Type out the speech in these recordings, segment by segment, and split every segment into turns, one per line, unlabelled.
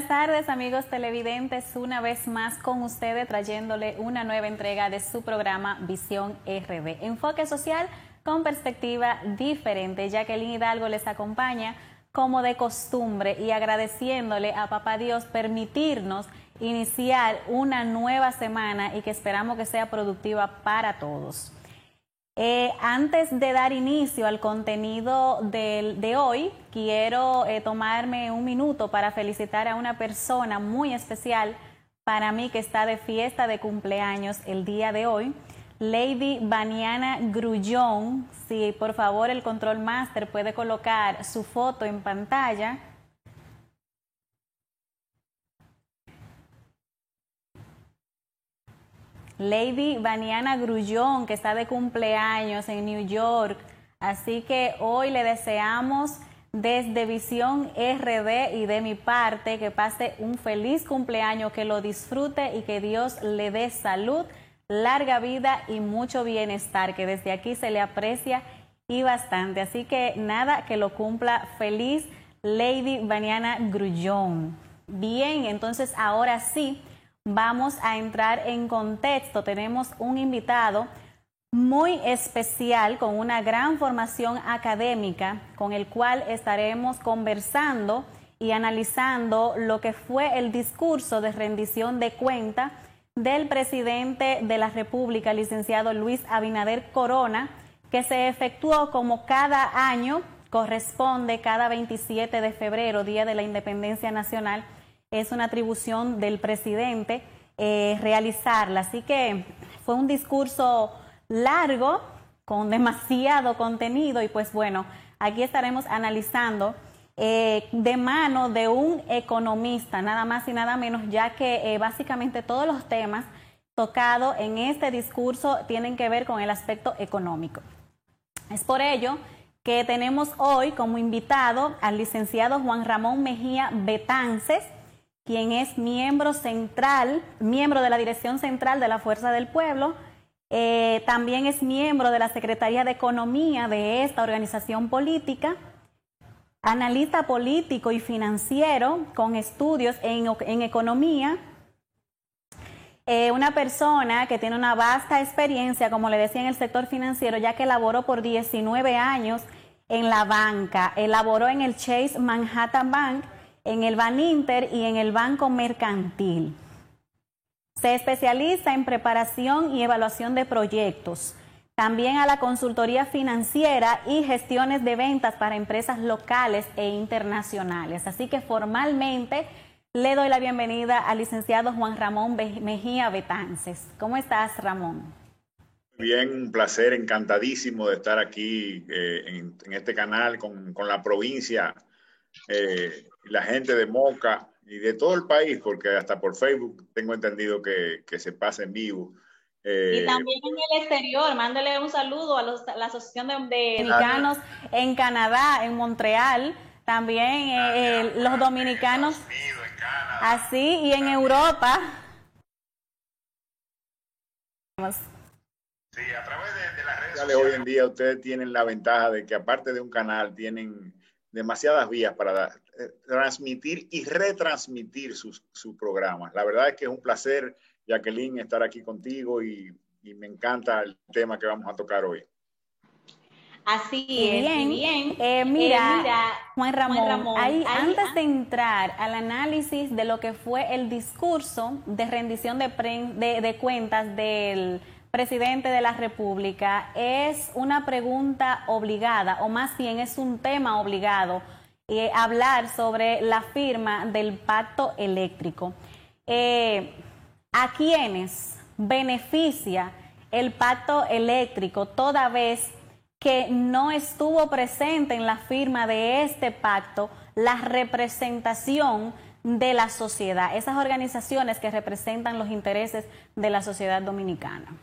buenas tardes, amigos televidentes, una vez más con ustedes trayéndole una nueva entrega de su programa Visión RD, enfoque social con perspectiva diferente. Jacqueline Hidalgo les acompaña como de costumbre y agradeciéndole a Papá Dios permitirnos iniciar una nueva semana y que esperamos que sea productiva para todos. Antes de dar inicio al contenido de hoy, quiero tomarme un minuto para felicitar a una persona muy especial para mí que está de fiesta de cumpleaños el día de hoy, Lady Vaniana Grullón. Si por favor el Control Master puede colocar su foto en pantalla. Lady Vaniana Grullón, que está de cumpleaños en New York. Así que hoy le deseamos desde Visión RD y de mi parte que pase un feliz cumpleaños, que lo disfrute y que Dios le dé salud, larga vida y mucho bienestar, que desde aquí se le aprecia y bastante. Así que nada, que lo cumpla feliz Lady Vaniana Grullón. Bien, entonces ahora sí, vamos a entrar en contexto. Tenemos un invitado muy especial con una gran formación académica con el cual estaremos conversando y analizando lo que fue el discurso de rendición de cuenta del presidente de la República, licenciado Luis Abinader Corona, que se efectuó como cada año corresponde, cada 27 de febrero, Día de la Independencia Nacional. Es una atribución del presidente realizarla. Así que fue un discurso largo, con demasiado contenido y pues bueno, aquí estaremos analizando de mano de un economista, nada más y nada menos, ya que básicamente todos los temas tocados en este discurso tienen que ver con el aspecto económico. Es por ello que tenemos hoy como invitado al licenciado Juan Ramón Mejía Betances, quien es miembro de la Dirección Central de la Fuerza del Pueblo, también es miembro de la Secretaría de Economía de esta organización política, analista político y financiero con estudios en economía, una persona que tiene una vasta experiencia, como le decía, en el sector financiero, ya que laboró por 19 años en la banca, elaboró en el Chase Manhattan Bank, en el Baninter y en el Banco Mercantil. Se especializa en preparación y evaluación de proyectos, también a la consultoría financiera y gestiones de ventas para empresas locales e internacionales. Así que formalmente le doy la bienvenida al licenciado Juan Ramón Mejía Betances. ¿Cómo estás, Ramón?
Bien, un placer, encantadísimo de estar aquí en este canal con la provincia, la gente de Moca y de todo el país, porque hasta por Facebook tengo entendido que se pasa en vivo.
Y también en el exterior, mándele un saludo a la Asociación de Dominicanos en Canadá, en Montreal, también los dominicanos, así, y en Europa.
Sí, a través de las redes sociales. Hoy en día ustedes tienen la ventaja de que aparte de un canal tienen demasiadas vías para transmitir y retransmitir sus programas. La verdad es que es un placer, Jacqueline, estar aquí contigo y me encanta el tema que vamos a tocar hoy.
Así es, bien. Mira, Juan Ramón, antes de entrar al análisis de lo que fue el discurso de rendición de cuentas del presidente de la República, es una pregunta obligada, o más bien es un tema obligado, hablar sobre la firma del pacto eléctrico. ¿A quiénes beneficia el pacto eléctrico toda vez que no estuvo presente en la firma de este pacto la representación de la sociedad, esas organizaciones que representan los intereses de la sociedad dominicana?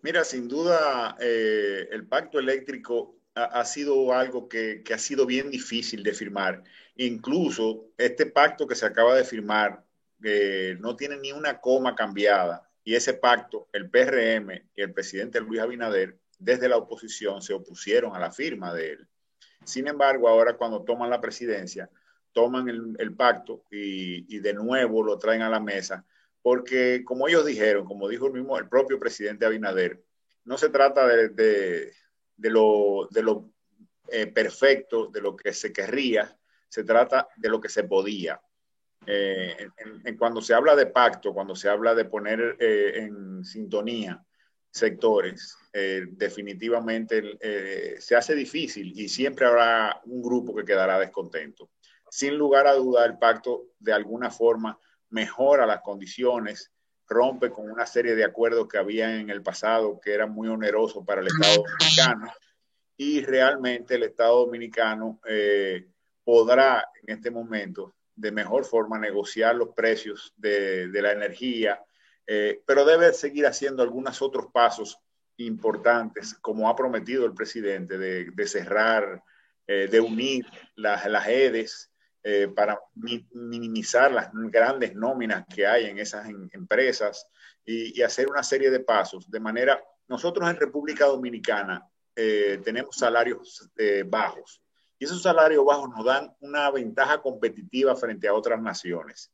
Mira, sin duda el pacto eléctrico ha sido algo que ha sido bien difícil de firmar. Incluso este pacto que se acaba de firmar no tiene ni una coma cambiada. Y ese pacto, el PRM y el presidente Luis Abinader, desde la oposición, se opusieron a la firma de él. Sin embargo, ahora cuando toman la presidencia, toman el pacto y de nuevo lo traen a la mesa, porque como ellos dijeron, como dijo el propio presidente Abinader, no se trata de lo perfecto, de lo que se querría, se trata de lo que se podía. Cuando se habla de pacto, cuando se habla de poner en sintonía sectores, definitivamente se hace difícil y siempre habrá un grupo que quedará descontento. Sin lugar a duda, el pacto de alguna forma mejora las condiciones, rompe con una serie de acuerdos que había en el pasado que eran muy onerosos para el Estado dominicano, y realmente el Estado dominicano podrá en este momento de mejor forma negociar los precios de la energía, pero debe seguir haciendo algunos otros pasos importantes, como ha prometido el presidente, de cerrar, de unir las EDES para minimizar las grandes nóminas que hay en esas empresas y hacer una serie de pasos. De manera, nosotros en República Dominicana tenemos salarios bajos. Y esos salarios bajos nos dan una ventaja competitiva frente a otras naciones.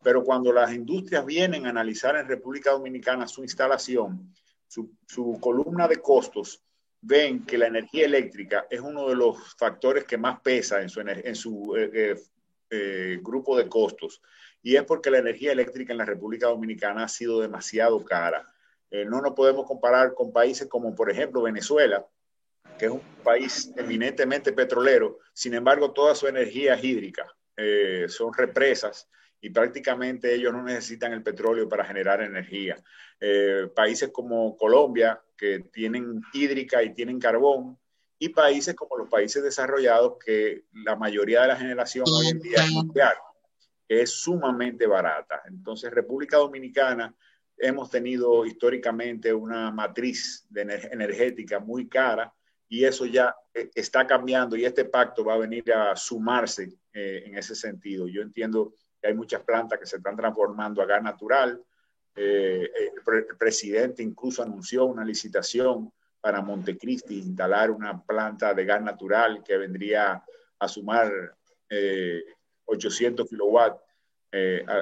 Pero cuando las industrias vienen a analizar en República Dominicana su instalación, su columna de costos, ven que la energía eléctrica es uno de los factores que más pesa en su grupo de costos. Y es porque la energía eléctrica en la República Dominicana ha sido demasiado cara. No nos podemos comparar con países como, por ejemplo, Venezuela, que es un país eminentemente petrolero. Sin embargo, toda su energía es hídrica, son represas y prácticamente ellos no necesitan el petróleo para generar energía. Países como Colombia, que tienen hídrica y tienen carbón, y países como los países desarrollados, que la mayoría de la generación hoy en día es nuclear, que es sumamente barata. Entonces, República Dominicana hemos tenido históricamente una matriz energética muy cara, y eso ya está cambiando, y este pacto va a venir a sumarse en ese sentido. Yo entiendo que hay muchas plantas que se están transformando a gas natural. El presidente incluso anunció una licitación para Montecristi instalar una planta de gas natural que vendría a sumar 800 kilowatts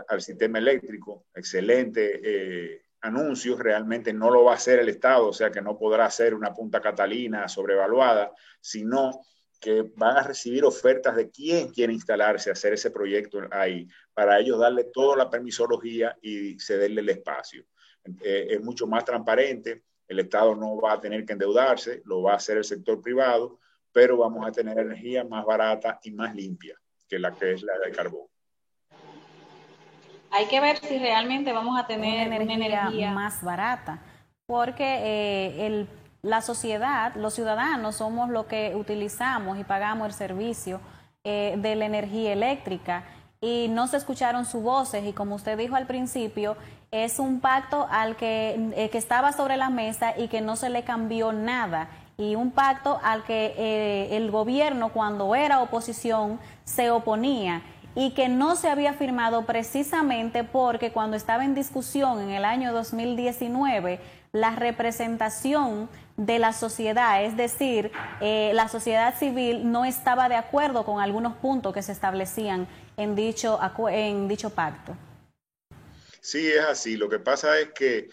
al sistema eléctrico. Excelente anuncios. Realmente no lo va a hacer el Estado, o sea que no podrá hacer una Punta Catalina sobrevaluada, sino que van a recibir ofertas de quién quiere instalarse, hacer ese proyecto ahí, para ellos darle toda la permisología y cederle el espacio. Es mucho más transparente, el Estado no va a tener que endeudarse, lo va a hacer el sector privado, pero vamos a tener energía más barata y más limpia que es la del carbón.
Hay que ver si realmente vamos a tener una energía más barata, porque la sociedad, los ciudadanos somos los que utilizamos y pagamos el servicio de la energía eléctrica, y no se escucharon sus voces, y como usted dijo al principio, es un pacto al que estaba sobre la mesa y que no se le cambió nada, y un pacto al que el gobierno, cuando era oposición, se oponía, y que no se había firmado precisamente porque cuando estaba en discusión en el año 2019, la representación de la sociedad, es decir, la sociedad civil no estaba de acuerdo con algunos puntos que se establecían en dicho pacto.
Sí, es así. Lo que pasa es que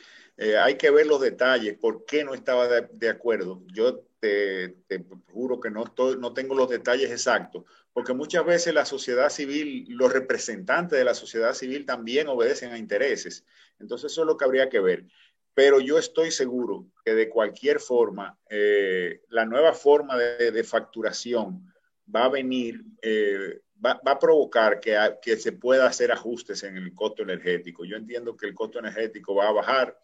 hay que ver los detalles, por qué no estaba de acuerdo. Yo te juro que no tengo los detalles exactos, porque muchas veces la sociedad civil, los representantes de la sociedad civil también obedecen a intereses. Entonces eso es lo que habría que ver. Pero yo estoy seguro que de cualquier forma, la nueva forma de facturación va a venir, va a provocar que se pueda hacer ajustes en el costo energético. Yo entiendo que el costo energético va a bajar,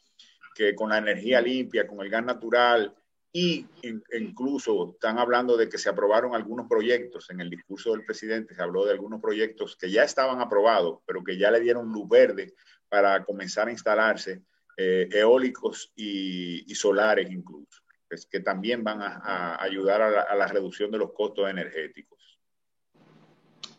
que con la energía limpia, con el gas natural, y incluso están hablando de que se aprobaron algunos proyectos. En el discurso del presidente se habló de algunos proyectos que ya estaban aprobados, pero que ya le dieron luz verde para comenzar a instalarse, eólicos y solares incluso, que también van a ayudar a la reducción de los costos energéticos.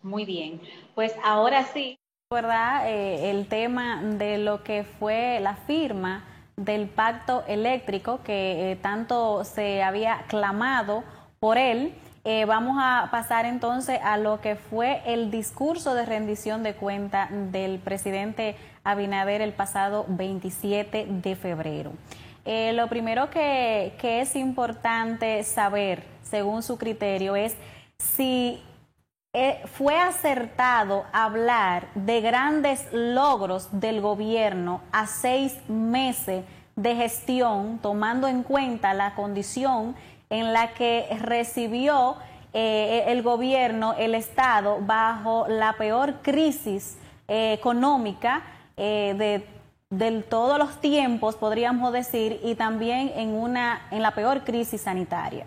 Muy bien, pues ahora sí, ¿verdad? El tema de lo que fue la firma del pacto eléctrico que tanto se había clamado por él, Vamos a pasar entonces a lo que fue el discurso de rendición de cuenta del presidente Abinader el pasado 27 de febrero. Lo primero que es importante saber, según su criterio, es si fue acertado hablar de grandes logros del gobierno a 6 meses de gestión, tomando en cuenta la condición en la que recibió el gobierno, el Estado, bajo la peor crisis económica de todos los tiempos, podríamos decir, y también en la peor crisis sanitaria.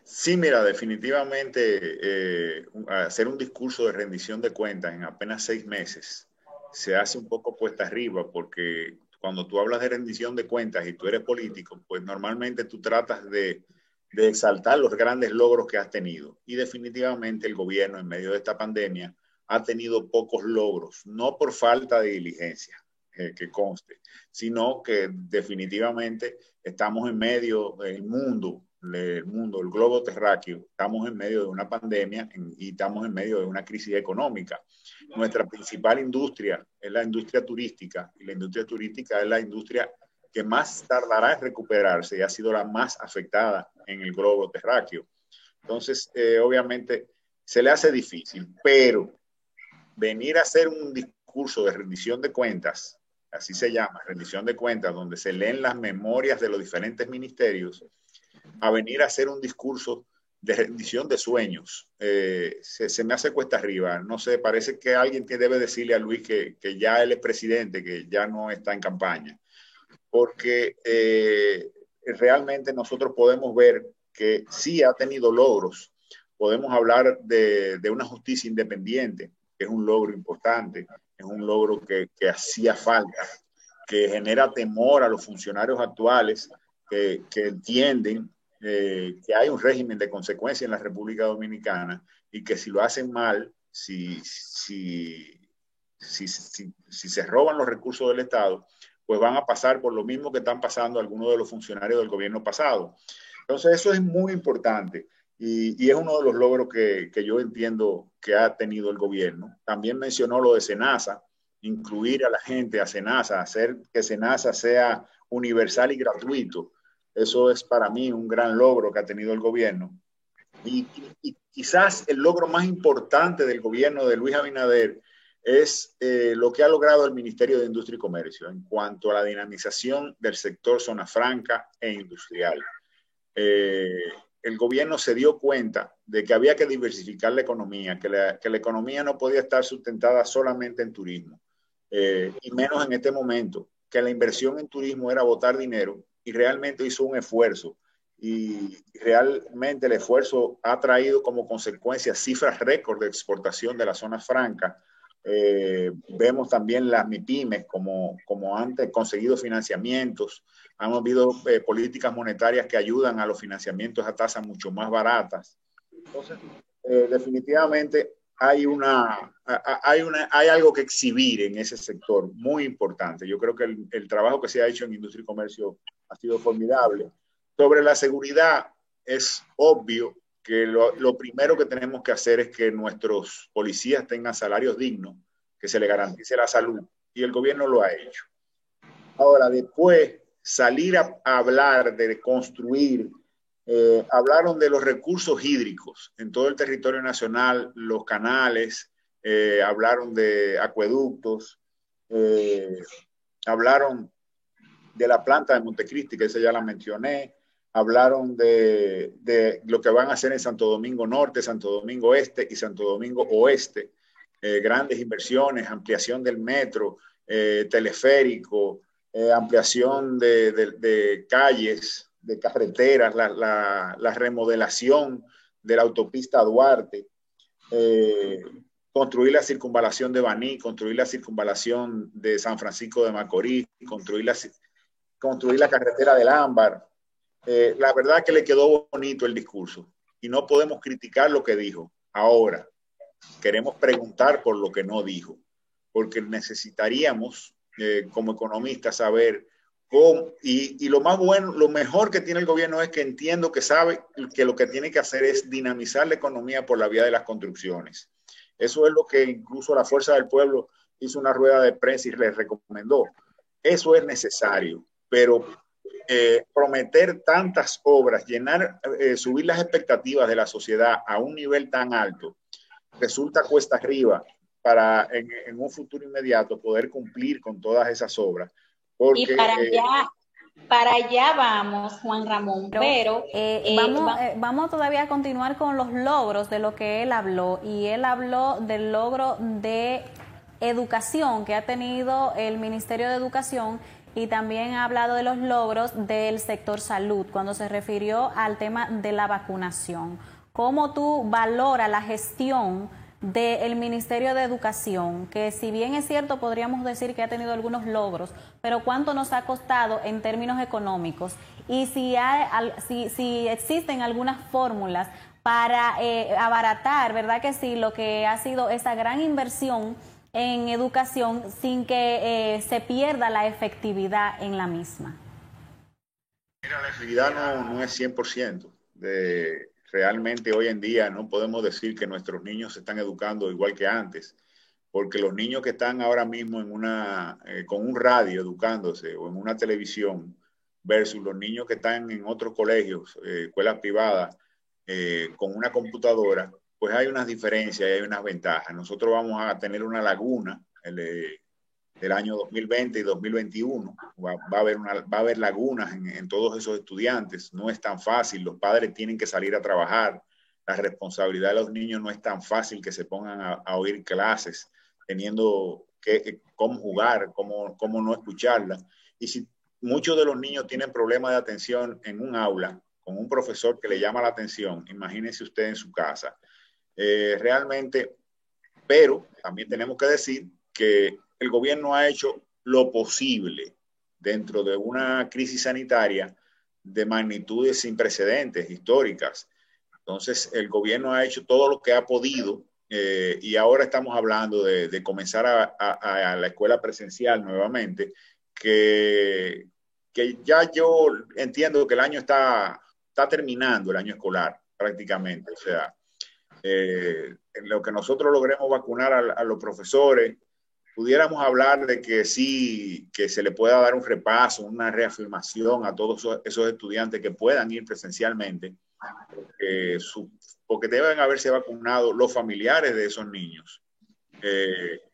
Sí, mira, definitivamente hacer un discurso de rendición de cuentas en apenas 6 meses se hace un poco cuesta arriba, porque cuando tú hablas de rendición de cuentas y tú eres político, pues normalmente tú tratas de exaltar los grandes logros que has tenido. Y definitivamente el gobierno en medio de esta pandemia ha tenido pocos logros, no por falta de diligencia, que conste, sino que definitivamente estamos en medio del mundo, el globo terráqueo, estamos en medio de una pandemia y estamos en medio de una crisis económica. Nuestra principal industria es la industria turística, y la industria turística es la industria que más tardará en recuperarse y ha sido la más afectada en el globo terráqueo. Entonces, obviamente, se le hace difícil, pero venir a hacer un discurso de rendición de cuentas, así se llama, rendición de cuentas, donde se leen las memorias de los diferentes ministerios, a venir a hacer un discurso de rendición de sueños, se me hace cuesta arriba. No sé, parece que alguien que debe decirle a Luis que ya él es presidente, que ya no está en campaña, porque realmente nosotros podemos ver que sí ha tenido logros. Podemos hablar de una justicia independiente, que es un logro importante, es un logro que hacía falta, que genera temor a los funcionarios actuales que entienden que hay un régimen de consecuencia en la República Dominicana y que si lo hacen mal, si se roban los recursos del Estado, pues van a pasar por lo mismo que están pasando algunos de los funcionarios del gobierno pasado. Entonces eso es muy importante y es uno de los logros que yo entiendo que ha tenido el gobierno. También mencionó lo de SENASA, incluir a la gente a SENASA, hacer que SENASA sea universal y gratuito. Eso es para mí un gran logro que ha tenido el gobierno. Y quizás el logro más importante del gobierno de Luis Abinader es lo que ha logrado el Ministerio de Industria y Comercio en cuanto a la dinamización del sector zona franca e industrial. El gobierno se dio cuenta de que había que diversificar la economía, que la economía no podía estar sustentada solamente en turismo, y menos en este momento, que la inversión en turismo era botar dinero, y realmente hizo un esfuerzo. Y realmente el esfuerzo ha traído como consecuencia cifras récord de exportación de las zonas francas. Vemos también las MIPIMES como han conseguido financiamientos, han habido políticas monetarias que ayudan a los financiamientos a tasas mucho más baratas. Entonces, definitivamente hay algo que exhibir en ese sector muy importante. Yo creo que el trabajo que se ha hecho en industria y comercio ha sido formidable. Sobre la seguridad, es obvio que lo primero que tenemos que hacer es que nuestros policías tengan salarios dignos, que se les garantice la salud, y el gobierno lo ha hecho. Ahora, después, salir a hablar de construir, hablaron de los recursos hídricos en todo el territorio nacional, los canales, hablaron de acueductos, hablaron de la planta de Montecristi, que esa ya la mencioné, hablaron de lo que van a hacer en Santo Domingo Norte, Santo Domingo Este y Santo Domingo Oeste, grandes inversiones, ampliación del metro, teleférico, ampliación de calles, de carreteras, la remodelación de la autopista Duarte, construir la circunvalación de Baní, construir la circunvalación de San Francisco de Macorís, construir la carretera del Ámbar. La verdad que le quedó bonito el discurso y no podemos criticar lo que dijo. Ahora, queremos preguntar por lo que no dijo, porque necesitaríamos, como economistas, saber Y lo más bueno, lo mejor que tiene el gobierno es que entiendo que sabe que lo que tiene que hacer es dinamizar la economía por la vía de las construcciones. Eso es lo que incluso la Fuerza del Pueblo hizo una rueda de prensa y les recomendó. Eso es necesario, pero prometer tantas obras, subir las expectativas de la sociedad a un nivel tan alto, resulta cuesta arriba para en un futuro inmediato poder cumplir con todas esas obras. Porque,
y para allá vamos, Juan Ramón, pero
vamos todavía a continuar con los logros de lo que él habló, y él habló del logro de educación que ha tenido el Ministerio de Educación, y también ha hablado de los logros del sector salud cuando se refirió al tema de la vacunación. ¿Cómo tú valoras la gestión del Ministerio de Educación, que si bien es cierto podríamos decir que ha tenido algunos logros, pero cuánto nos ha costado en términos económicos, y si existen algunas fórmulas para abaratar, ¿verdad que sí?, lo que ha sido esa gran inversión en educación sin que se pierda la efectividad en la misma?
Mira, la efectividad no es 100%. Realmente hoy en día no podemos decir que nuestros niños se están educando igual que antes, porque los niños que están ahora mismo con un radio educándose o en una televisión versus los niños que están en otros colegios, escuelas privadas, con una computadora, pues hay unas diferencias y hay unas ventajas. Nosotros vamos a tener una laguna del año 2020 y 2021. Va a haber lagunas en todos esos estudiantes. No es tan fácil. Los padres tienen que salir a trabajar. La responsabilidad de los niños no es tan fácil que se pongan a oír clases, teniendo cómo jugar, cómo no escucharlas. Y si muchos de los niños tienen problemas de atención en un aula, con un profesor que le llama la atención, imagínense usted en su casa. Realmente, pero también tenemos que decir que el gobierno ha hecho lo posible dentro de una crisis sanitaria de magnitudes sin precedentes históricas. Entonces, el gobierno ha hecho todo lo que ha podido y ahora estamos hablando de comenzar a la escuela presencial nuevamente, que ya yo entiendo que el año está terminando, el año escolar prácticamente. O sea, en lo que nosotros logremos vacunar a los profesores, pudiéramos hablar de que sí, que se le pueda dar un repaso, una reafirmación a todos esos estudiantes que puedan ir presencialmente, porque deben haberse vacunado los familiares de esos niños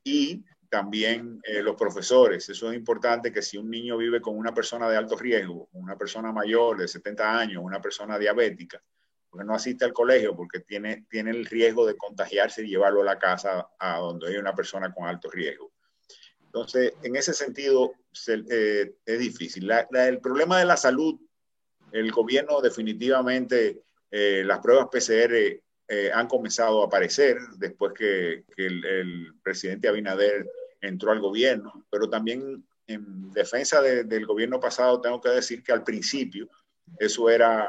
y también los profesores. Eso es importante, que si un niño vive con una persona de alto riesgo, una persona mayor de 70 años, una persona diabética, porque no asiste al colegio porque tiene el riesgo de contagiarse y llevarlo a la casa a donde hay una persona con alto riesgo. Entonces, en ese sentido, es difícil. El problema de la salud, el gobierno definitivamente, las pruebas PCR han comenzado a aparecer después que el presidente Abinader entró al gobierno, pero también en defensa del gobierno pasado tengo que decir que al principio eso era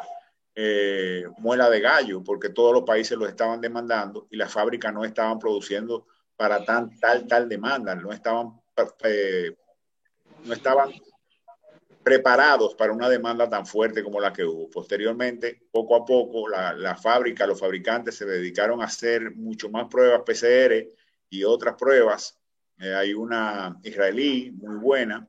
muela de gallo, porque todos los países lo estaban demandando y las fábricas no estaban produciendo para tal demanda, no estaban preparados para una demanda tan fuerte como la que hubo. Posteriormente, poco a poco, la fábrica, los fabricantes se dedicaron a hacer mucho más pruebas PCR y otras pruebas. Hay una israelí muy buena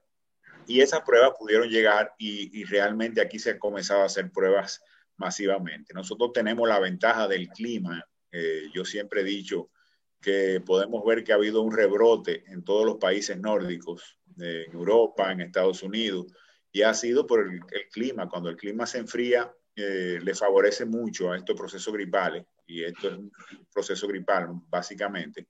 y esas pruebas pudieron llegar y realmente aquí se han comenzado a hacer pruebas masivamente. Nosotros tenemos la ventaja del clima. Yo siempre he dicho que podemos ver que ha habido un rebrote en todos los países nórdicos, en Europa, en Estados Unidos, y ha sido por el clima. Cuando el clima se enfría, le favorece mucho a estos procesos gripales, y esto es un proceso gripal, básicamente.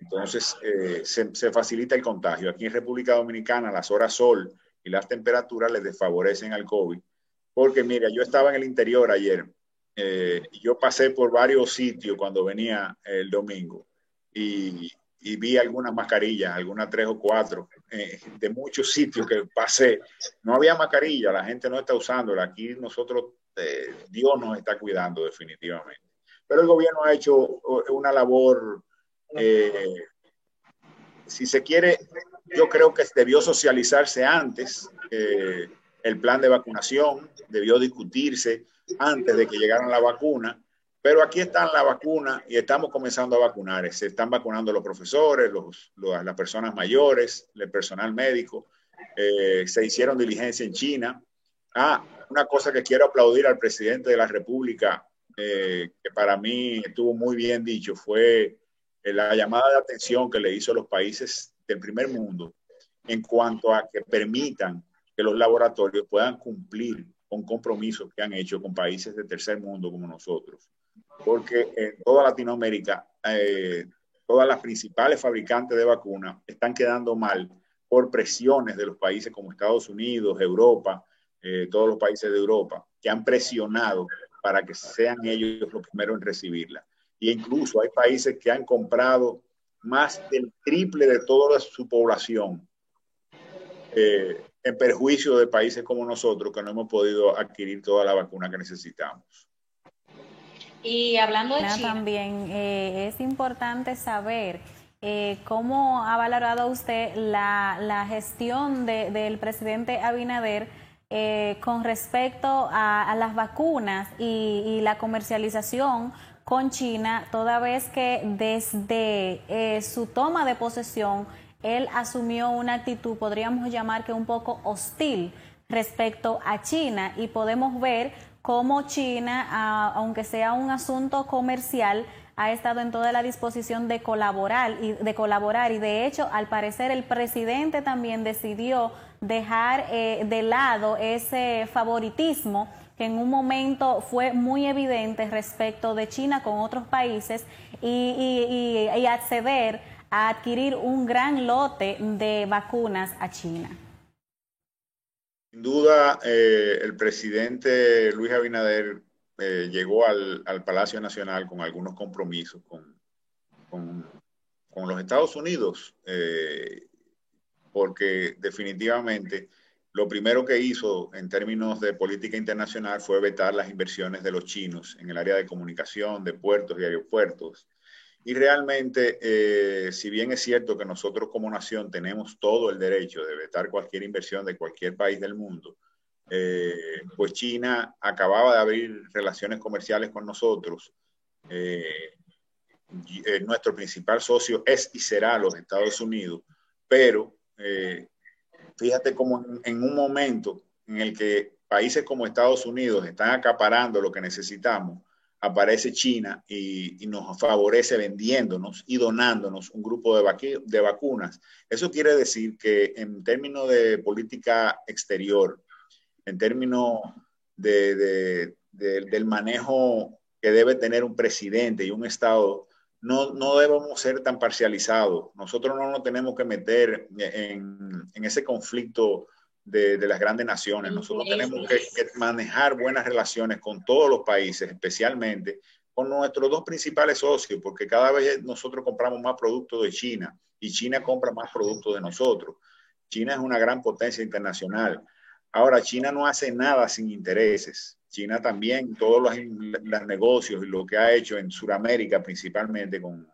Entonces, se facilita el contagio. Aquí en República Dominicana, las horas sol y las temperaturas les desfavorecen al COVID, porque mira, yo estaba en el interior ayer, y yo pasé por varios sitios cuando venía el domingo, y vi algunas mascarillas, algunas 3 o 4, de muchos sitios que pasé. No había mascarilla, la gente no está usándola. Aquí nosotros, Dios nos está cuidando definitivamente. Pero el gobierno ha hecho una labor, si se quiere, yo creo que debió socializarse antes el plan de vacunación debió discutirse antes de que llegaran la vacuna, pero aquí están la vacuna y estamos comenzando a vacunar. Se están vacunando los profesores, las personas mayores, el personal médico. Se hicieron diligencia en China. Una cosa que quiero aplaudir al presidente de la República, que para mí estuvo muy bien dicho, fue la llamada de atención que le hizo a los países del primer mundo en cuanto a que permitan que los laboratorios puedan cumplir con compromisos que han hecho con países de tercer mundo como nosotros. Porque en toda Latinoamérica, todas las principales fabricantes de vacunas están quedando mal por presiones de los países como Estados Unidos, Europa, todos los países de Europa, que han presionado para que sean ellos los primeros en recibirla. Y incluso hay países que han comprado más del triple de toda su población, en perjuicio de países como nosotros, que no hemos podido adquirir toda la vacuna que necesitamos.
Y hablando de China,
también es importante saber cómo ha valorado usted la gestión del presidente Abinader con respecto a las vacunas y la comercialización con China, toda vez que desde su toma de posesión él asumió una actitud, podríamos llamar que un poco hostil respecto a China, y podemos ver cómo China, aunque sea un asunto comercial, ha estado en toda la disposición de colaborar y de hecho, al parecer, el presidente también decidió dejar de lado ese favoritismo que en un momento fue muy evidente respecto de China con otros países y acceder a adquirir un gran lote de vacunas a China.
Sin duda, el presidente Luis Abinader llegó al Palacio Nacional con algunos compromisos con los Estados Unidos, porque definitivamente lo primero que hizo en términos de política internacional fue vetar las inversiones de los chinos en el área de comunicación, de puertos y aeropuertos. Y realmente, si bien es cierto que nosotros como nación tenemos todo el derecho de vetar cualquier inversión de cualquier país del mundo, pues China acababa de abrir relaciones comerciales con nosotros. Nuestro principal socio es y será los Estados Unidos, pero fíjate cómo en un momento en el que países como Estados Unidos están acaparando lo que necesitamos, aparece China y nos favorece vendiéndonos y donándonos un grupo de vacunas. Eso quiere decir que en términos de política exterior, en términos del manejo que debe tener un presidente y un Estado, no debemos ser tan parcializados. Nosotros no nos tenemos que meter en ese conflicto de las grandes naciones. Nosotros tenemos que manejar buenas relaciones con todos los países, especialmente con nuestros dos principales socios, porque cada vez nosotros compramos más productos de China y China compra más productos de nosotros. China es una gran potencia internacional. Ahora, China no hace nada sin intereses. China también, todos los negocios y lo que ha hecho en Sudamérica, principalmente con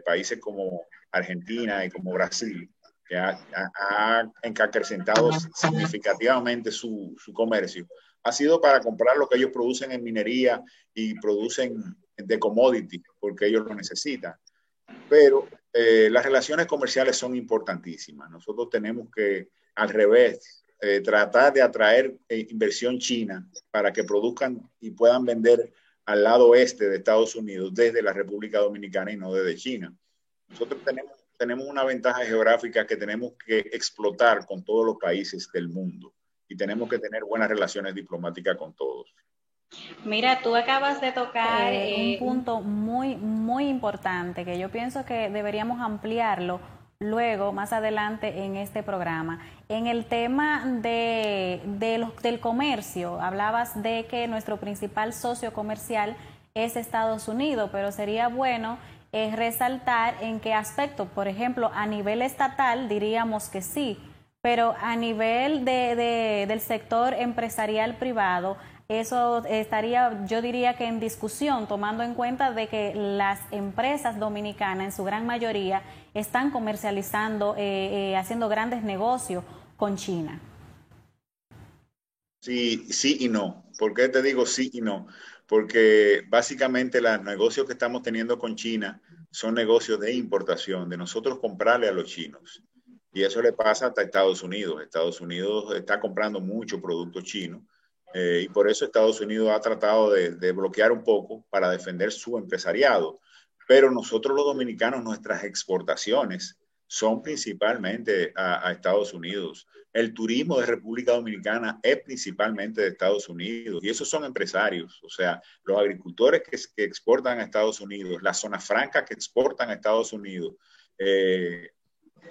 países como Argentina y como Brasil, que ha acrecentado significativamente su comercio, ha sido para comprar lo que ellos producen en minería y producen de commodity, porque ellos lo necesitan. Pero las relaciones comerciales son importantísimas. Nosotros tenemos que, al revés, tratar de atraer inversión china para que produzcan y puedan vender al lado oeste de Estados Unidos desde la República Dominicana y no desde China. Nosotros tenemos una ventaja geográfica que tenemos que explotar con todos los países del mundo y tenemos que tener buenas relaciones diplomáticas con todos.
Mira, tú acabas de tocar
un punto muy, muy importante que yo pienso que deberíamos ampliarlo luego, más adelante en este programa. En el tema del comercio, hablabas de que nuestro principal socio comercial es Estados Unidos, pero sería bueno resaltar en qué aspecto. Por ejemplo, a nivel estatal diríamos que sí, pero a nivel del sector empresarial privado, eso estaría, yo diría que en discusión, tomando en cuenta de que las empresas dominicanas en su gran mayoría están comercializando, haciendo grandes negocios con China.
Sí, sí y no. ¿Por qué te digo sí y no? Porque básicamente los negocios que estamos teniendo con China son negocios de importación, de nosotros comprarle a los chinos. Y eso le pasa hasta Estados Unidos. Estados Unidos está comprando mucho producto chino y por eso Estados Unidos ha tratado de bloquear un poco para defender su empresariado. Pero nosotros los dominicanos, nuestras exportaciones son principalmente a Estados Unidos. El turismo de República Dominicana es principalmente de Estados Unidos y esos son empresarios, o sea, los agricultores que exportan a Estados Unidos, las zonas francas que exportan a Estados Unidos, eh,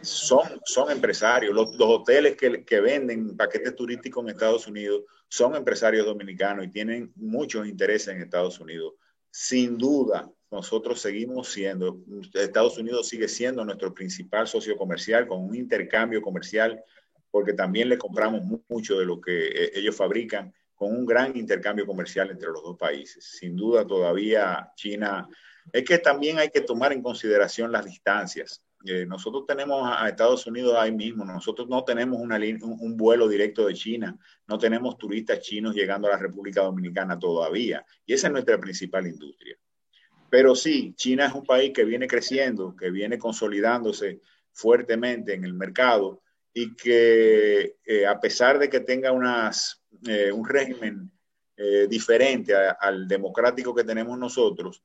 son empresarios. Los hoteles que venden paquetes turísticos en Estados Unidos son empresarios dominicanos y tienen muchos intereses en Estados Unidos. Sin duda, nosotros seguimos siendo, Estados Unidos sigue siendo nuestro principal socio comercial con un intercambio comercial porque también le compramos mucho de lo que ellos fabrican con un gran intercambio comercial entre los dos países. Sin duda todavía China, es que también hay que tomar en consideración las distancias. Nosotros tenemos a Estados Unidos ahí mismo, nosotros no tenemos un vuelo directo de China, no tenemos turistas chinos llegando a la República Dominicana todavía, y esa es nuestra principal industria. Pero sí, China es un país que viene creciendo, que viene consolidándose fuertemente en el mercado y que a pesar de que tenga un régimen diferente al democrático que tenemos nosotros,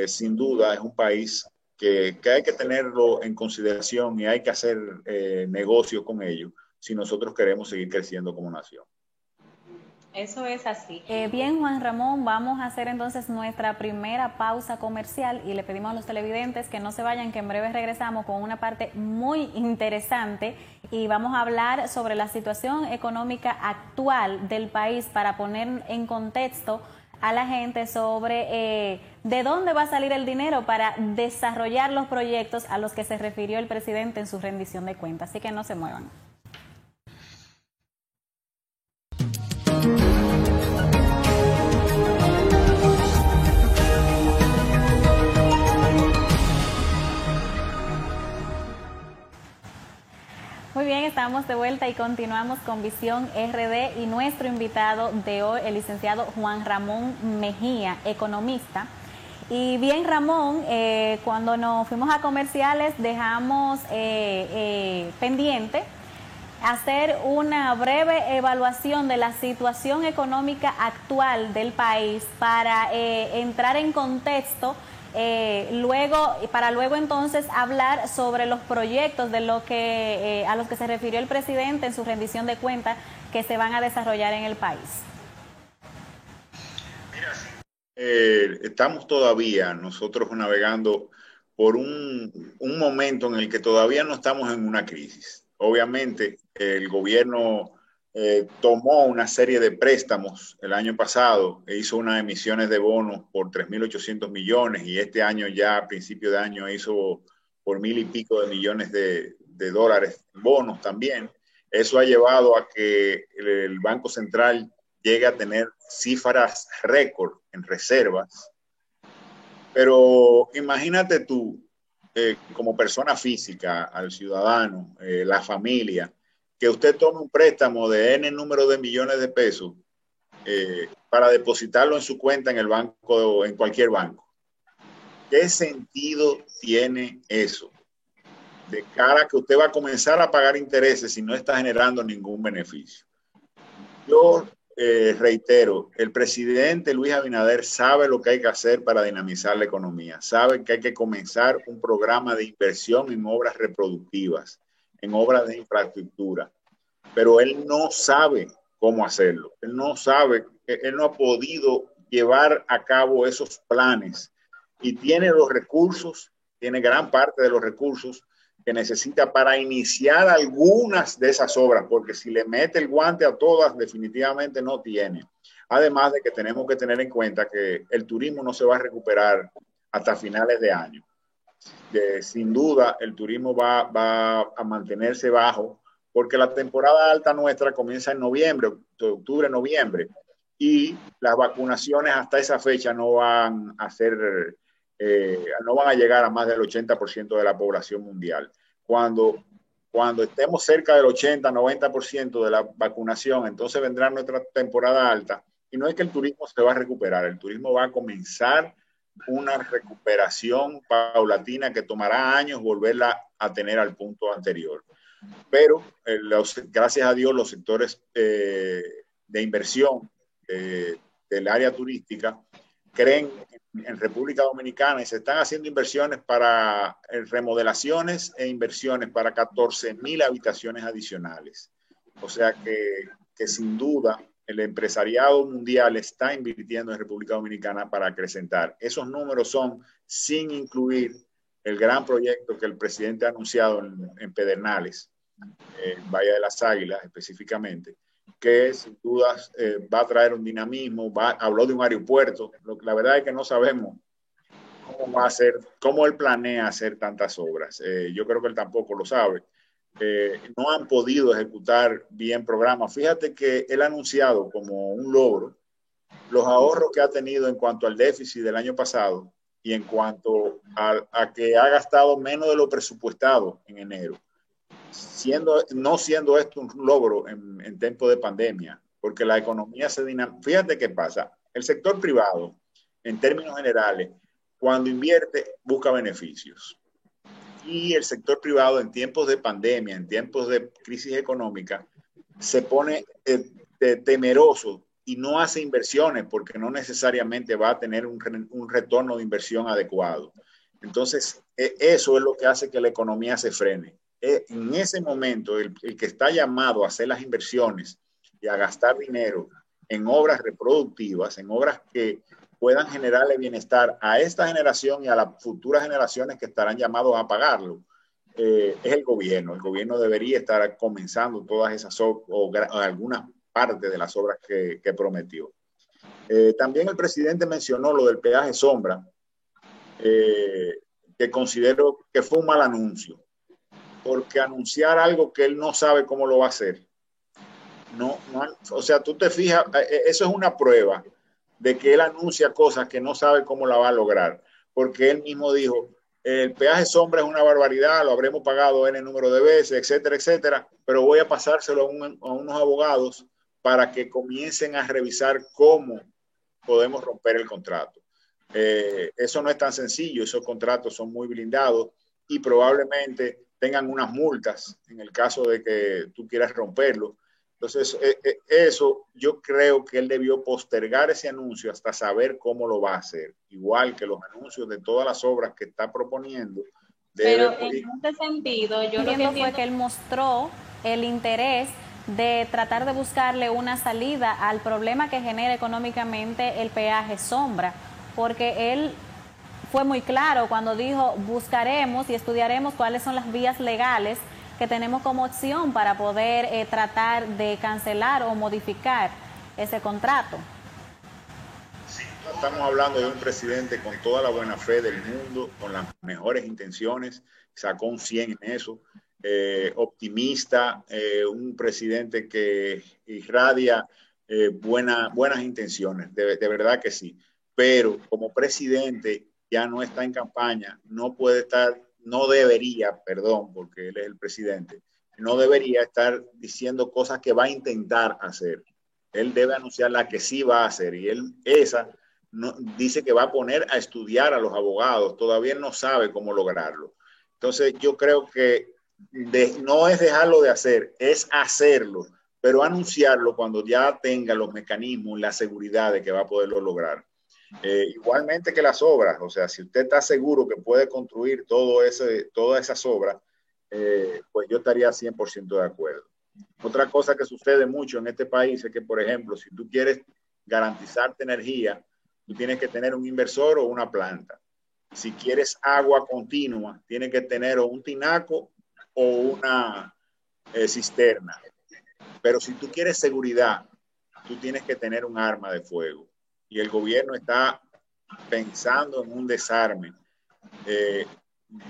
sin duda es un país que hay que tenerlo en consideración y hay que hacer negocios con ellos si nosotros queremos seguir creciendo como nación.
Eso es así.
Bien, Juan Ramón, vamos a hacer entonces nuestra primera pausa comercial y le pedimos a los televidentes que no se vayan, que en breve regresamos con una parte muy interesante y vamos a hablar sobre la situación económica actual del país para poner en contexto a la gente sobre de dónde va a salir el dinero para desarrollar los proyectos a los que se refirió el presidente en su rendición de cuentas. Así que no se muevan. Muy bien, estamos de vuelta y continuamos con Visión RD y nuestro invitado de hoy, el licenciado Juan Ramón Mejía, economista. Y bien, Ramón, cuando nos fuimos a comerciales dejamos pendiente hacer una breve evaluación de la situación económica actual del país para entrar en contexto para luego entonces hablar sobre los proyectos de lo que a los que se refirió el presidente en su rendición de cuentas que se van a desarrollar en el país.
Mira, estamos todavía nosotros navegando por un momento en el que todavía no estamos en una crisis. Obviamente el gobierno tomó una serie de préstamos el año pasado e hizo unas emisiones de bonos por 3.800 millones y este año ya a principio de año hizo por 1.000 y pico de millones de dólares bonos también. Eso ha llevado a que el Banco Central llegue a tener cifras récord en reservas. Pero imagínate tú, como persona física, al ciudadano, la familia, que usted tome un préstamo de N número de millones de pesos para depositarlo en su cuenta en el banco, en cualquier banco. ¿Qué sentido tiene eso? De cara a que usted va a comenzar a pagar intereses si no está generando ningún beneficio. Yo reitero, el presidente Luis Abinader sabe lo que hay que hacer para dinamizar la economía, sabe que hay que comenzar un programa de inversión en obras reproductivas, en obras de infraestructura, pero él no sabe cómo hacerlo, él no sabe, él no ha podido llevar a cabo esos planes y tiene los recursos, tiene gran parte de los recursos que necesita para iniciar algunas de esas obras, porque si le mete el guante a todas, definitivamente no tiene. Además de que tenemos que tener en cuenta que el turismo no se va a recuperar hasta finales de año. Sin duda, el turismo va a mantenerse bajo, porque la temporada alta nuestra comienza en noviembre, octubre, noviembre, y las vacunaciones hasta esa fecha no van a ser no van a llegar a más del 80% de la población mundial. Cuando Cuando estemos cerca del 80-90% de la vacunación, entonces vendrá nuestra temporada alta. Y no es que el turismo se va a recuperar, el turismo va a comenzar una recuperación paulatina que tomará años volverla a tener al punto anterior. Pero gracias a Dios los sectores de inversión del área turística creen en República Dominicana y se están haciendo inversiones para remodelaciones e inversiones para 14,000 habitaciones adicionales. O sea que sin duda el empresariado mundial está invirtiendo en República Dominicana para acrecentar. Esos números son sin incluir el gran proyecto que el presidente ha anunciado en Pedernales, en Valle de las Águilas específicamente, que sin dudas va a traer un dinamismo, habló de un aeropuerto. La verdad es que no sabemos cómo va a ser, cómo él planea hacer tantas obras. Yo creo que él tampoco lo sabe. No han podido ejecutar bien programas. Fíjate que él ha anunciado como un logro los ahorros que ha tenido en cuanto al déficit del año pasado y en cuanto a que ha gastado menos de lo presupuestado en enero. No siendo esto un logro en tiempo de pandemia, porque la economía se dinamiza. Fíjate qué pasa. El sector privado, en términos generales, cuando invierte, busca beneficios. Y el sector privado en tiempos de pandemia, en tiempos de crisis económica, se pone temeroso y no hace inversiones porque no necesariamente va a tener un retorno de inversión adecuado. Entonces, eso es lo que hace que la economía se frene. En ese momento, el que está llamado a hacer las inversiones y a gastar dinero en obras reproductivas, en obras que puedan generarle bienestar a esta generación y a las futuras generaciones que estarán llamados a pagarlo, es el gobierno. El gobierno debería estar comenzando todas esas obras o algunas partes de las obras que prometió. También el presidente mencionó lo del peaje sombra, que considero que fue un mal anuncio, porque anunciar algo que él no sabe cómo lo va a hacer, o sea, tú te fijas, eso es una prueba de que él anuncia cosas que no sabe cómo la va a lograr, porque él mismo dijo, el peaje sombra es una barbaridad, lo habremos pagado N número de veces, etcétera, etcétera, pero voy a pasárselo a unos abogados para que comiencen a revisar cómo podemos romper el contrato. Eso no es tan sencillo, esos contratos son muy blindados y probablemente tengan unas multas en el caso de que tú quieras romperlo. Entonces, eso yo creo que él debió postergar ese anuncio hasta saber cómo lo va a hacer. Igual que los anuncios de todas las obras que está proponiendo.
Pero en este sentido, yo lo que entiendo
fue que él mostró el interés de tratar de buscarle una salida al problema que genera económicamente el peaje sombra, porque él fue muy claro cuando dijo buscaremos y estudiaremos cuáles son las vías legales que tenemos como opción para poder tratar de cancelar o modificar ese contrato.
Sí, estamos hablando de un presidente con toda la buena fe del mundo, con las mejores intenciones, sacó un 100 en eso, optimista, un presidente que irradia buenas intenciones, de verdad que sí, pero como presidente ya no está en campaña, no puede estar, no debería, perdón, porque él es el presidente, no debería estar diciendo cosas que va a intentar hacer. Él debe anunciar la que sí va a hacer y él dice que va a poner a estudiar a los abogados, todavía no sabe cómo lograrlo. Entonces yo creo que no es dejarlo de hacer, es hacerlo, pero anunciarlo cuando ya tenga los mecanismos y la seguridad de que va a poderlo lograr. Igualmente que las obras, o sea, si usted está seguro que puede construir todas esas obras, pues yo estaría 100% de acuerdo. Otra cosa que sucede mucho en este país es que, por ejemplo, si tú quieres garantizarte energía, tú tienes que tener un inversor o una planta. Si quieres agua continua, tienes que tener o un tinaco o una cisterna. Pero si tú quieres seguridad, tú tienes que tener un arma de fuego. Y el gobierno está pensando en un desarme.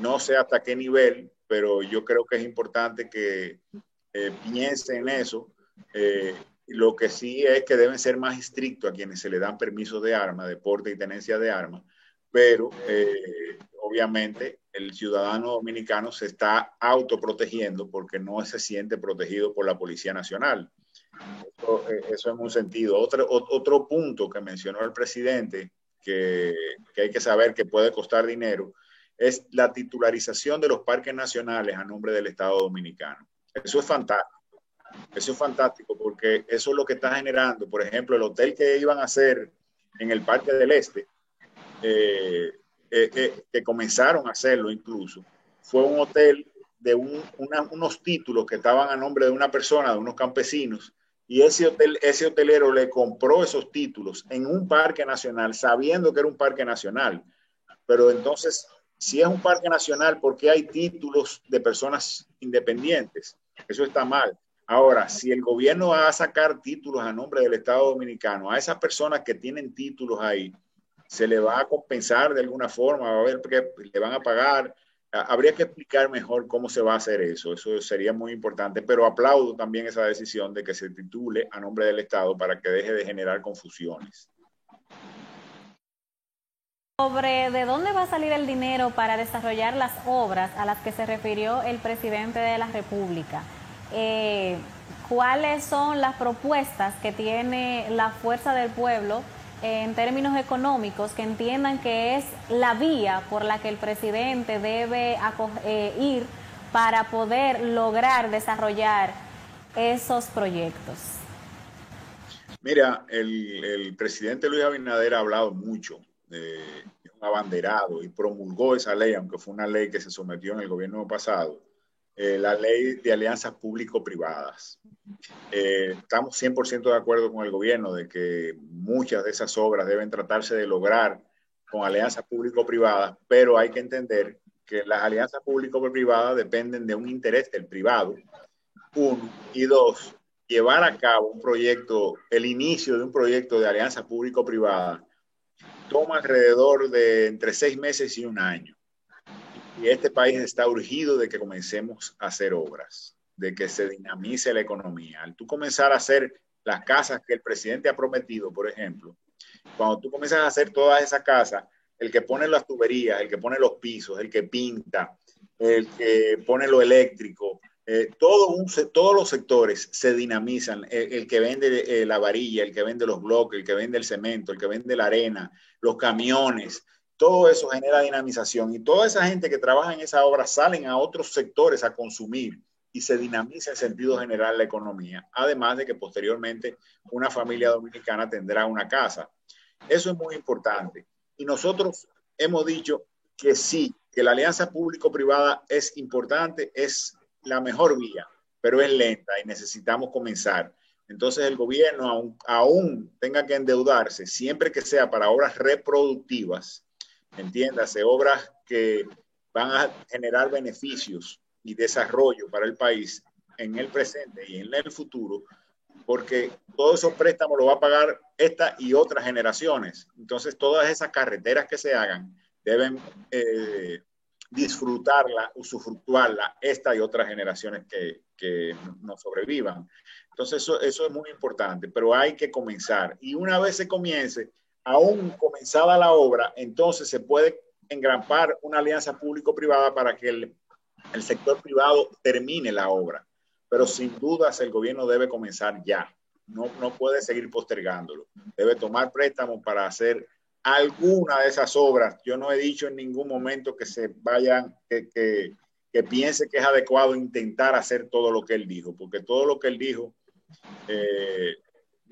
No sé hasta qué nivel, pero yo creo que es importante que piense en eso. Lo que sí es que deben ser más estrictos a quienes se le dan permisos de armas, de porte y tenencia de armas, pero obviamente el ciudadano dominicano se está autoprotegiendo porque no se siente protegido por la Policía Nacional. Eso en un sentido. Otro punto que mencionó el presidente, que hay que saber que puede costar dinero, es la titularización de los parques nacionales a nombre del Estado Dominicano. Eso es fantástico. Eso es fantástico porque eso es lo que está generando. Por ejemplo, el hotel que iban a hacer en el Parque del Este, que comenzaron a hacerlo incluso, fue un hotel de unos títulos que estaban a nombre de una persona, de unos campesinos, y ese hotelero le compró esos títulos en un parque nacional, sabiendo que era un parque nacional. Pero entonces, si es un parque nacional, ¿por qué hay títulos de personas independientes? Eso está mal. Ahora, si el gobierno va a sacar títulos a nombre del Estado Dominicano, a esas personas que tienen títulos ahí, se le va a compensar de alguna forma, va a ver que le van a pagar. Habría que explicar mejor cómo se va a hacer eso. Eso sería muy importante, pero aplaudo también esa decisión de que se titule a nombre del Estado para que deje de generar confusiones.
Sobre de dónde va a salir el dinero para desarrollar las obras a las que se refirió el presidente de la República. ¿Cuáles son las propuestas que tiene la Fuerza del Pueblo en términos económicos que entiendan que es la vía por la que el presidente debe ir para poder lograr desarrollar esos proyectos?
Mira, el presidente Luis Abinader ha hablado mucho, es un abanderado y promulgó esa ley, aunque fue una ley que se sometió en el gobierno pasado, la ley de alianzas público-privadas. Estamos 100% de acuerdo con el gobierno de que muchas de esas obras deben tratarse de lograr con alianzas público-privadas, pero hay que entender que las alianzas público-privadas dependen de un interés del privado, uno, y dos, llevar a cabo un proyecto, el inicio de un proyecto de alianza público-privada toma alrededor de entre 6 meses y un año. Y este país está urgido de que comencemos a hacer obras, de que se dinamice la economía. Al tú comenzar a hacer las casas que el presidente ha prometido, por ejemplo, cuando tú comienzas a hacer todas esas casas, el que pone las tuberías, el que pone los pisos, el que pinta, el que pone lo eléctrico, todos los sectores se dinamizan. El que vende la varilla, el que vende los bloques, el que vende el cemento, el que vende la arena, los camiones, todo eso genera dinamización y toda esa gente que trabaja en esa obra salen a otros sectores a consumir y se dinamiza en sentido general la economía, además de que posteriormente una familia dominicana tendrá una casa. Eso es muy importante. Y nosotros hemos dicho que sí, que la alianza público-privada es importante, es la mejor vía, pero es lenta y necesitamos comenzar. Entonces el gobierno, aún tenga que endeudarse, siempre que sea para obras reproductivas, entiéndase, obras que van a generar beneficios y desarrollo para el país en el presente y en el futuro, porque todos esos préstamos los va a pagar esta y otras generaciones. Entonces, todas esas carreteras que se hagan deben disfrutarla, usufructuarla esta y otras generaciones que nos sobrevivan. Entonces, eso es muy importante, pero hay que comenzar. Y una vez se comience, aún comenzada la obra, entonces se puede engrampar una alianza público-privada para que el sector privado termine la obra. Pero sin dudas el gobierno debe comenzar ya. No puede seguir postergándolo. Debe tomar préstamos para hacer alguna de esas obras. Yo no he dicho en ningún momento que se vayan, que piense que es adecuado intentar hacer todo lo que él dijo, porque todo lo que él dijo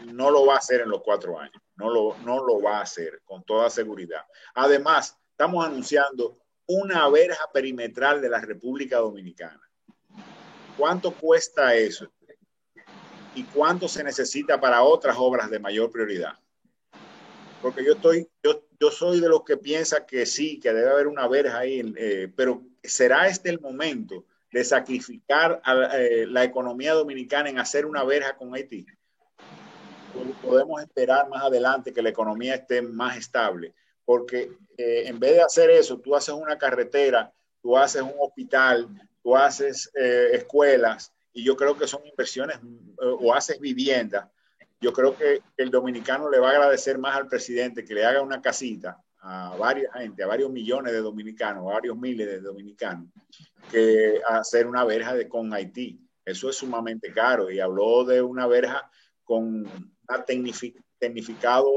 no lo va a hacer en los 4 años. No lo va a hacer con toda seguridad. Además, estamos anunciando una verja perimetral de la República Dominicana. ¿Cuánto cuesta eso? ¿Y cuánto se necesita para otras obras de mayor prioridad? Porque yo soy de los que piensa que sí, que debe haber una verja ahí, pero ¿será este el momento de sacrificar a la economía dominicana en hacer una verja con Haití? Podemos esperar más adelante que la economía esté más estable, porque en vez de hacer eso, tú haces una carretera, tú haces un hospital, tú haces escuelas, y yo creo que son inversiones, o haces vivienda. Yo creo que el dominicano le va a agradecer más al presidente que le haga una casita a varias gente, a varios millones de dominicanos, a varios miles de dominicanos, que hacer una verja con Haití. Eso es sumamente caro, y habló de una verja con tecnificado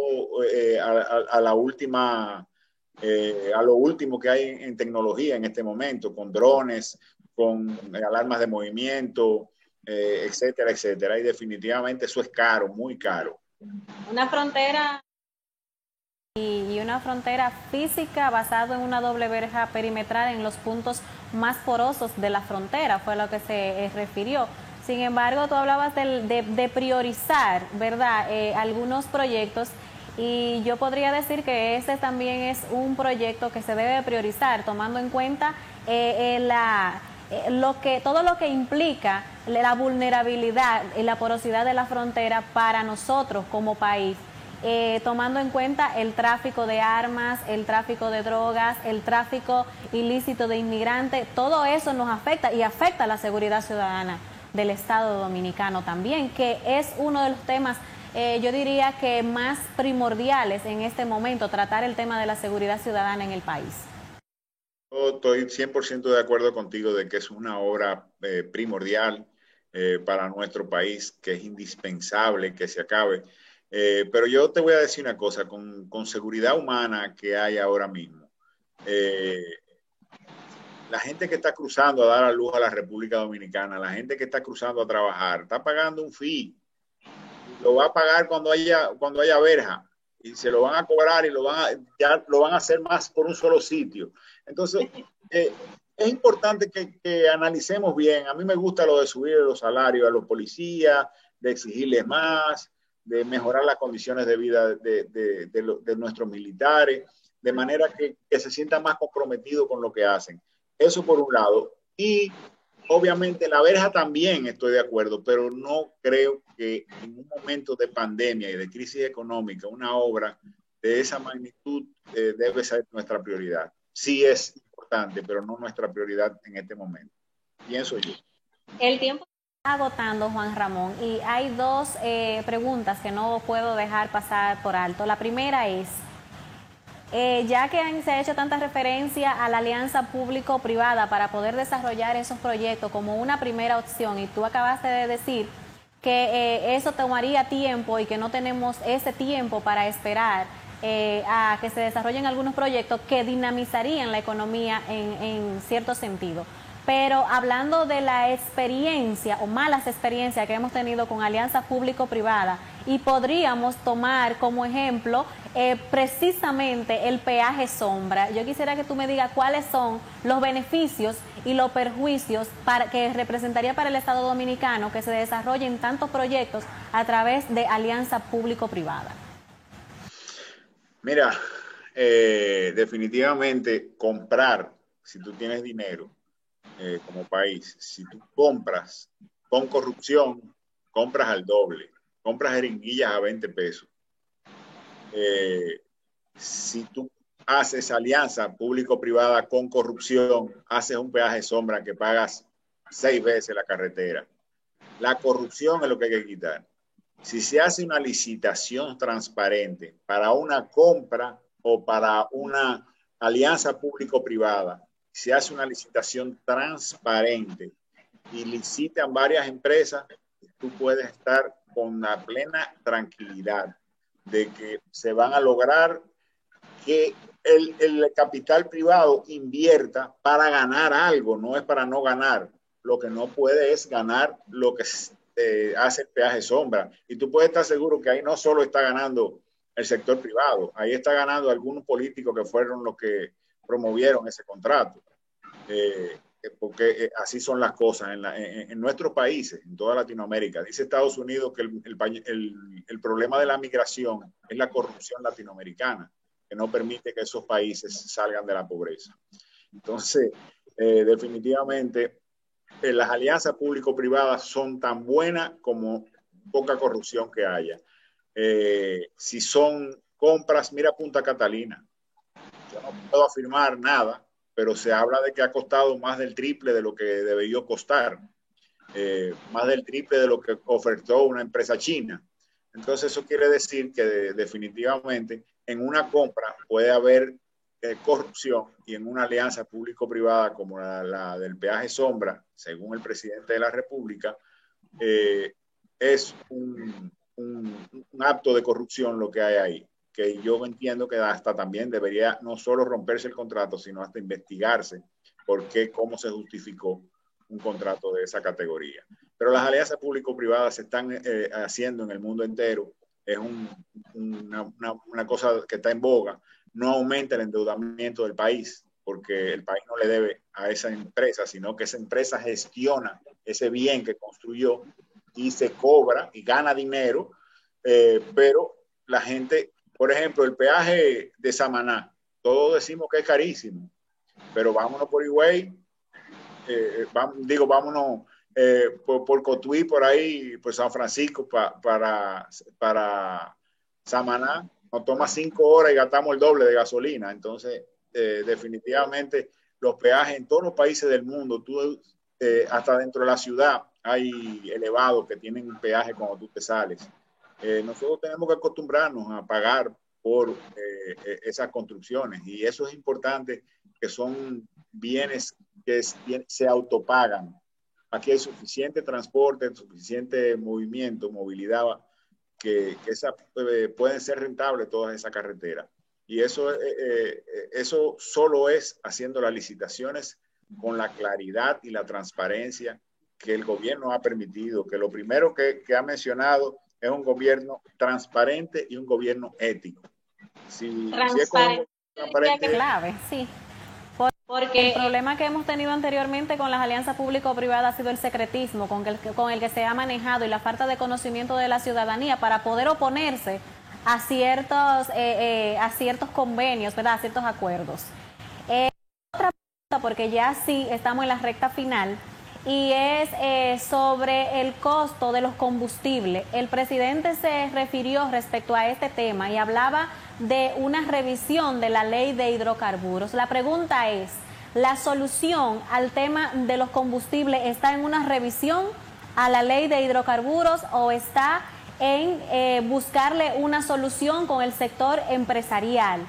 a la última, a lo último que hay en tecnología en este momento, con drones, con alarmas de movimiento, etcétera, etcétera. Y definitivamente eso es caro, muy caro.
Una frontera.
Y una frontera física basada en una doble verja perimetral en los puntos más porosos de la frontera, fue lo que se refirió. Sin embargo, tú hablabas de priorizar, ¿verdad?, algunos proyectos, y yo podría decir que este también es un proyecto que se debe priorizar, tomando en cuenta todo lo que implica la vulnerabilidad y la porosidad de la frontera para nosotros como país. Tomando en cuenta el tráfico de armas, el tráfico de drogas, el tráfico ilícito de inmigrantes, todo eso nos afecta y afecta a la seguridad ciudadana del Estado Dominicano también, que es uno de los temas, yo diría que más primordiales en este momento, tratar el tema de la seguridad ciudadana en el país.
Yo estoy 100% de acuerdo contigo de que es una obra primordial para nuestro país, que es indispensable que se acabe. Pero yo te voy a decir una cosa, con seguridad humana que hay ahora mismo, la gente que está cruzando a dar a luz a la República Dominicana, la gente que está cruzando a trabajar, está pagando un fee, lo va a pagar cuando haya verja, y se lo van a cobrar y ya lo van a hacer más por un solo sitio. Entonces, es importante que analicemos bien. A mí me gusta lo de subir los salarios a los policías, de exigirles más, de mejorar las condiciones de vida de nuestros militares, de manera que se sientan más comprometidos con lo que hacen. Eso por un lado. Y obviamente la verja también estoy de acuerdo, pero no creo que en un momento de pandemia y de crisis económica una obra de esa magnitud debe ser nuestra prioridad. Sí es importante, pero no nuestra prioridad en este momento. Pienso yo.
El tiempo
Agotando, Juan Ramón, y hay dos preguntas que no puedo dejar pasar por alto. La primera es, ya que se ha hecho tanta referencia a la alianza público-privada para poder desarrollar esos proyectos como una primera opción, y tú acabaste de decir que eso tomaría tiempo y que no tenemos ese tiempo para esperar a que se desarrollen algunos proyectos que dinamizarían la economía en cierto sentido. Pero hablando de la experiencia o malas experiencias que hemos tenido con alianzas público-privada, y podríamos tomar como ejemplo precisamente el peaje sombra. Yo quisiera que tú me digas cuáles son los beneficios y los perjuicios que representaría para el Estado Dominicano que se desarrollen tantos proyectos a través de alianza público-privada.
Mira, definitivamente comprar, si tú tienes dinero, como país, si tú compras con corrupción, compras al doble, compras jeringuillas a 20 pesos. Si tú haces alianza público-privada con corrupción, haces un peaje sombra que pagas 6 veces la carretera. La corrupción es lo que hay que quitar. Si se hace una licitación transparente para una compra o para una alianza público-privada, se hace una licitación transparente y licitan varias empresas, tú puedes estar con la plena tranquilidad de que se van a lograr que el capital privado invierta para ganar algo, no es para no ganar. Lo que no puede es ganar lo que hace el peaje sombra. Y tú puedes estar seguro que ahí no solo está ganando el sector privado, ahí está ganando algunos políticos que fueron los que promovieron ese contrato, porque así son las cosas en nuestros países, en toda Latinoamérica. Dice Estados Unidos que el problema de la migración es la corrupción latinoamericana, que no permite que esos países salgan de la pobreza. Entonces, definitivamente, las alianzas público-privadas son tan buenas como poca corrupción que haya. Si son compras, mira Punta Catalina. Yo no puedo afirmar nada, pero se habla de que ha costado más del triple de lo que debió costar, más del triple de lo que ofertó una empresa china. Entonces eso quiere decir que definitivamente en una compra puede haber corrupción, y en una alianza público-privada como la del peaje sombra, según el presidente de la República, es un acto de corrupción lo que hay ahí, que yo entiendo que hasta también debería no solo romperse el contrato, sino hasta investigarse por qué, cómo se justificó un contrato de esa categoría. Pero las alianzas público-privadas se están haciendo en el mundo entero. Es una cosa que está en boga. No aumenta el endeudamiento del país, porque el país no le debe a esa empresa, sino que esa empresa gestiona ese bien que construyó y se cobra y gana dinero, pero la gente, por ejemplo, el peaje de Samaná, todos decimos que es carísimo, pero vámonos por Higüey, vámonos por Cotuí, por ahí, por San Francisco, para Samaná, nos toma 5 horas y gastamos el doble de gasolina. Entonces, definitivamente, los peajes en todos los países del mundo, hasta dentro de la ciudad, hay elevados que tienen peaje cuando tú te sales. Nosotros tenemos que acostumbrarnos a pagar por esas construcciones, y eso es importante, que son bienes que se autopagan. Aquí hay suficiente transporte, suficiente movimiento, movilidad, que pueden ser rentables todas esas carreteras. Y eso solo es haciendo las licitaciones con la claridad y la transparencia que el gobierno ha permitido, que lo primero que ha mencionado es un gobierno transparente y un gobierno ético. Si es
transparente, clave, sí. Porque el problema que hemos tenido anteriormente con las alianzas público-privadas ha sido el secretismo con el que se ha manejado y la falta de conocimiento de la ciudadanía para poder oponerse a ciertos convenios, ¿verdad? A ciertos acuerdos. Otra pregunta, porque ya sí estamos en la recta final, y es sobre el costo de los combustibles. El presidente se refirió respecto a este tema y hablaba de una revisión de la ley de hidrocarburos. La pregunta es, ¿la solución al tema de los combustibles está en una revisión a la ley de hidrocarburos o está en buscarle una solución con el sector empresarial?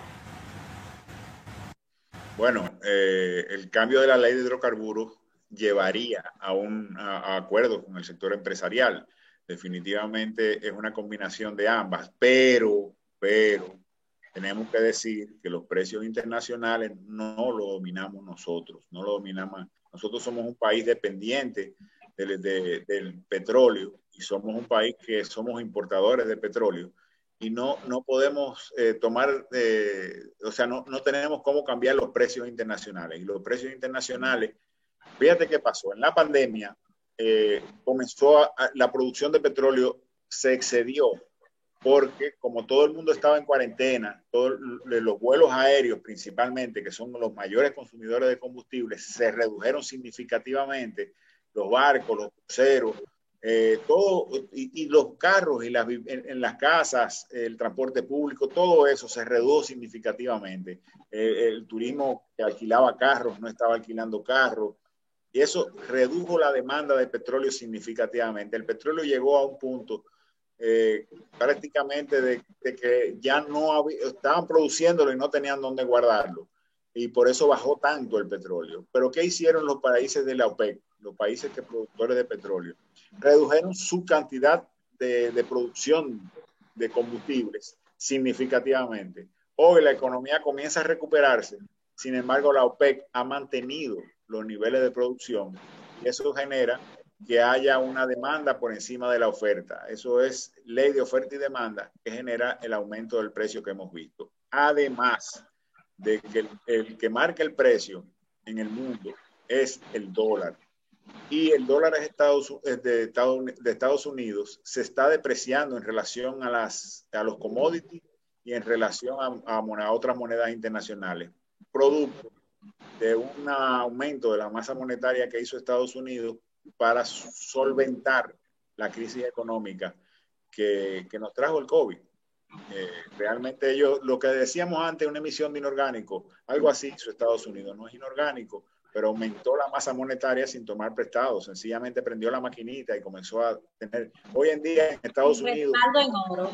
Bueno, el cambio de la ley de hidrocarburos llevaría a acuerdos con el sector empresarial. Definitivamente es una combinación de ambas, pero tenemos que decir que los precios internacionales no lo dominamos nosotros, no lo dominamos. Nosotros somos un país dependiente del petróleo, y somos un país que somos importadores de petróleo, y no podemos no tenemos cómo cambiar los precios internacionales. Y los precios internacionales, fíjate qué pasó, en la pandemia comenzó la producción de petróleo se excedió, porque como todo el mundo estaba en cuarentena, todos los vuelos aéreos principalmente, que son los mayores consumidores de combustible, se redujeron significativamente, los barcos, los cruceros, todo, y los carros y en las casas, el transporte público, todo eso se redujo significativamente. El turismo que alquilaba carros no estaba alquilando carros, y eso redujo la demanda de petróleo significativamente. El petróleo llegó a un punto prácticamente de que ya no estaban produciéndolo y no tenían dónde guardarlo, y por eso bajó tanto el petróleo. Pero ¿qué hicieron los países de la OPEC, los países que productores de petróleo? Redujeron su cantidad de producción de combustibles significativamente. Hoy la economía comienza a recuperarse, sin embargo la OPEC ha mantenido los niveles de producción, y eso genera que haya una demanda por encima de la oferta. Eso es ley de oferta y demanda, que genera el aumento del precio que hemos visto. Además de que el que marca el precio en el mundo es el dólar. Y el dólar de Estados Unidos se está depreciando en relación a los commodities y en relación a otras monedas internacionales, producto de un aumento de la masa monetaria que hizo Estados Unidos para solventar la crisis económica que nos trajo el COVID. Realmente ellos, lo que decíamos antes, una emisión de inorgánico, algo así hizo Estados Unidos. No es inorgánico, pero aumentó la masa monetaria sin tomar prestado. Sencillamente prendió la maquinita y comenzó a tener. Hoy en día en Estados Unidos,
respaldo en oro.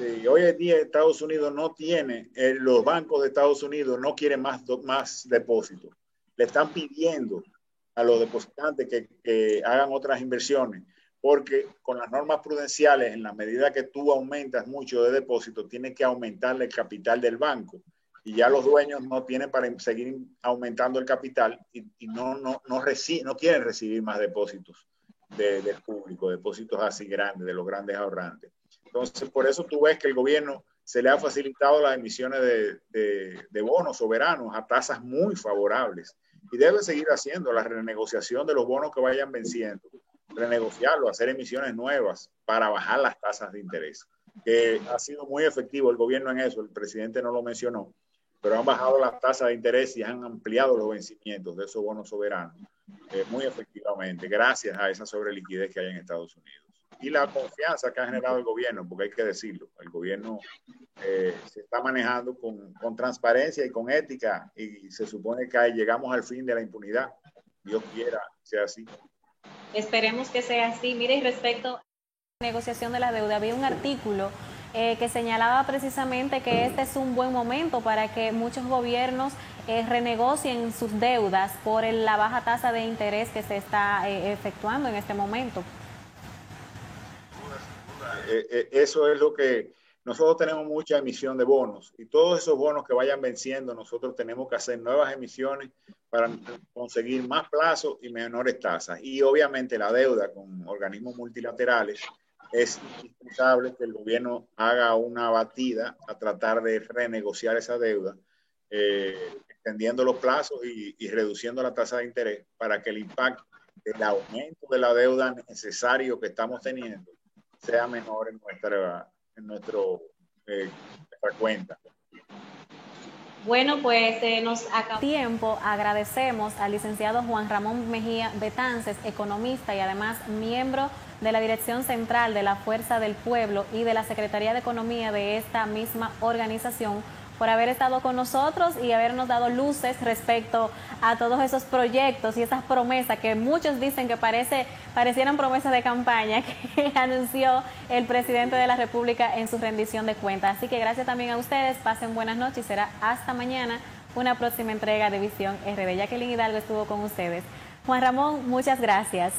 Sí, hoy en día Estados Unidos no tiene, los bancos de Estados Unidos no quieren más depósitos. Le están pidiendo a los depositantes que hagan otras inversiones, porque con las normas prudenciales, en la medida que tú aumentas mucho de depósito, tienes que aumentarle el capital del banco. Y ya los dueños no tienen para seguir aumentando el capital y no quieren recibir más depósitos del público, depósitos así grandes, de los grandes ahorrantes. Entonces, por eso tú ves que el gobierno se le ha facilitado las emisiones de bonos soberanos a tasas muy favorables y debe seguir haciendo la renegociación de los bonos que vayan venciendo, renegociarlo, hacer emisiones nuevas para bajar las tasas de interés, que ha sido muy efectivo el gobierno en eso, el presidente no lo mencionó, pero han bajado las tasas de interés y han ampliado los vencimientos de esos bonos soberanos muy efectivamente, gracias a esa sobreliquidez que hay en Estados Unidos. Y la confianza que ha generado el gobierno, porque hay que decirlo, el gobierno se está manejando con transparencia y con ética y se supone que llegamos al fin de la impunidad. Dios quiera que sea así.
Esperemos que sea así. Mire, y respecto a
la negociación de la deuda, había un artículo que señalaba precisamente que este es un buen momento para que muchos gobiernos renegocien sus deudas por la baja tasa de interés que se está efectuando en este momento.
Eso es lo que nosotros tenemos, mucha emisión de bonos, y todos esos bonos que vayan venciendo nosotros tenemos que hacer nuevas emisiones para conseguir más plazos y menores tasas. Y obviamente la deuda con organismos multilaterales, es indispensable que el gobierno haga una batida a tratar de renegociar esa deuda, extendiendo los plazos y reduciendo la tasa de interés para que el impacto del aumento de la deuda necesario que estamos teniendo sea menor en nuestra cuenta.
Bueno, pues nos acabó
tiempo. Agradecemos al licenciado Juan Ramón Mejía Betances, economista y además miembro de la Dirección Central de la Fuerza del Pueblo y de la Secretaría de Economía de esta misma organización, por haber estado con nosotros y habernos dado luces respecto a todos esos proyectos y esas promesas que muchos dicen que parecieran promesas de campaña que anunció el presidente de la República en su rendición de cuentas. Así que gracias también a ustedes, pasen buenas noches y será hasta mañana una próxima entrega de Visión RD. Jacqueline Hidalgo estuvo con ustedes. Juan Ramón, muchas gracias.